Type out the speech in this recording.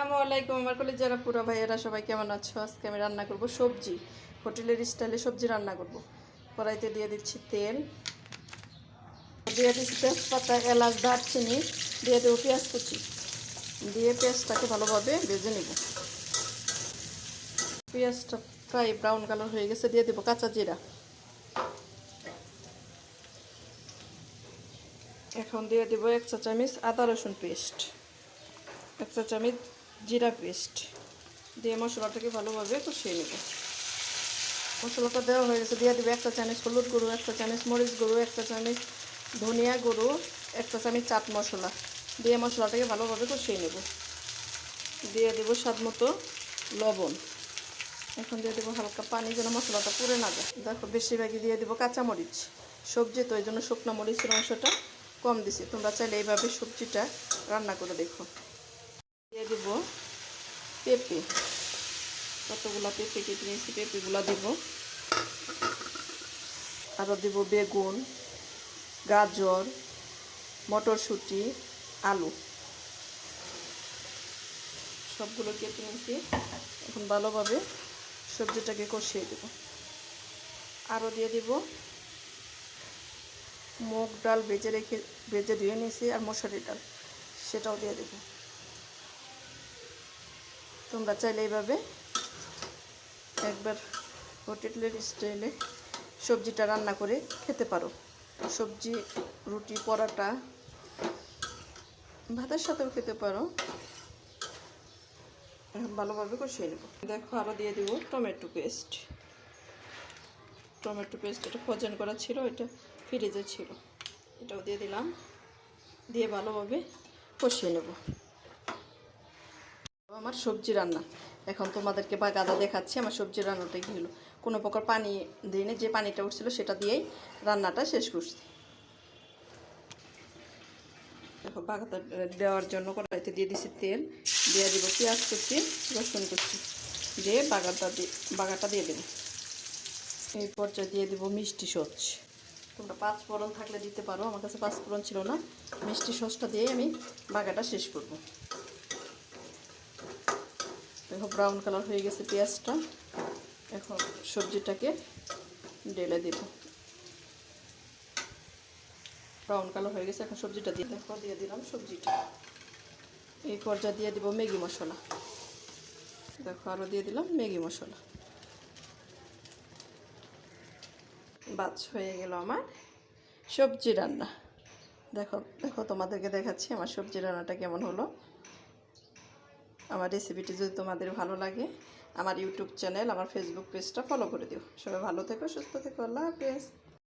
আসসালামু আলাইকুম আমার কলিজারা পুরো ভাইয়েরা সবাই কেমন আছো? আজকে আমি রান্না করব সবজি, হোটেলের স্টাইলে সবজি রান্না করব। কড়াইতে দিয়ে দিচ্ছি তেল, দিয়ে দিচ্ছি তেজপাতা, এলাচ, দারচিনি, দিয়ে দেবো পেঁয়াজ কুচি, দিয়ে পেঁয়াজটাকে ভালোভাবে ভেজে নেব। পেঁয়াজটা প্রায় ব্রাউন কালার হয়ে গেছে, দিয়ে দেবো কাঁচা জিরা। এখন দিয়ে দেবো 1 চা চামচ আদা রসুন পেস্ট, 1 চা চামচ জিরা পেস্ট, দিয়ে মশলাটাকে ভালোভাবে কষিয়ে নেব। মশলাটা দেওয়া হয়ে গেছে, দিয়ে দেবো 1 চা চামচ হলুদ গুঁড়ো, 1 চা চামচ মরিচ গুঁড়ো, 1 চা চামচ ধনিয়া গুঁড়ো, 1 চা চামচ চাট মশলা, দিয়ে মশলাটাকে ভালোভাবে কষিয়ে নেব। দিয়ে দেবো স্বাদ মতো লবণ। এখন দিয়ে দেবো হালকা পানি যেন মশলাটা পুড়ে না যায়। দেখো বেশিরভাগই দিয়ে দেবো কাঁচামরিচ, সবজি তো এই জন্য শুকনো মরিচের অংশটা কম দিছি। তোমরা চাইলে এইভাবে সবজিটা রান্না করে দেখো। দিয়ে দেবো পেঁপে, কতগুলো পেঁপে কেটে নিয়েছি, পেঁপেগুলো দেবো। আরও দেবো বেগুন, গাজর, মটরশুঁটি, আলু, সবগুলো কেটে নিয়েছি। এখন ভালোভাবে সবজিটাকে কষিয়ে দেব। আরও দিয়ে দেব মুগ ডাল ভেজে ধুয়ে নিয়েছি, আর মসুরি ডাল, সেটাও দিয়ে দেব। তোমরা চাইলে এইভাবে একবার হোটেলের স্টাইলে সবজিটা রান্না করে খেতে পারো। সবজি রুটি, পরোটা, ভাতের সাথেও খেতে পারো। এখন ভালোভাবে কষিয়ে নেব। দেখো আরও দিয়ে দেবো টমেটো পেস্ট। এটা ফ্রোজেন করা ছিল, এটা ফ্রিজে ছিল, এটাও দিয়ে দিলাম। দিয়ে ভালোভাবে কষিয়ে নেব। আমার সবজি রান্না এখন তোমাদেরকে বাগাদা দেখাচ্ছি। আমার সবজি রান্নাটা কী হলো, কোনো প্রকার পানি দিইনি, যে পানিটা উঠছিল সেটা দিয়েই রান্নাটা শেষ করছি। দেখো বাগাদা দেওয়ার জন্য কড়াইতে দিয়ে দিছি তেল, দিয়ে দিব পেঁয়াজ কুচি, রসুন কুচি, দিয়ে বাগাটা দিয়ে দেবো। এই পর্যায়ে দিয়ে দেবো মিষ্টি সস। তোমরা 5 ফোড়ন থাকলে দিতে পারো, আমার কাছে 5 ফোড়ন ছিল না। মিষ্টি সসটা দিয়ে আমি বাগাটা শেষ করব। দেখো ব্রাউন কালার হয়ে গেছে পেঁয়াজটা। এখন সবজিটাকে ঢেলে দেব। ব্রাউন কালার হয়ে গেছে, এখন সবজিটা দিয়ে দেখো দিয়ে দিলাম সবজিটা। এই পর্যায়ে দিয়ে দেবো ম্যাগি মশলা। দেখো আরও দিয়ে দিলাম ম্যাগি মশলা। বাস হয়ে গেল আমার সবজি রান্না। দেখো দেখো তোমাদেরকে দেখাচ্ছি আমার সবজি রান্নাটা কেমন হলো। আমার রেসিপিটি যদি তোমাদের ভালো লাগে, আমার ইউটিউব চ্যানেল, আমার ফেসবুক পেজটা ফলো করে দিও। সবাই ভালো থেকো, সুস্থ থেকো, আল্লাহ হাফেজ।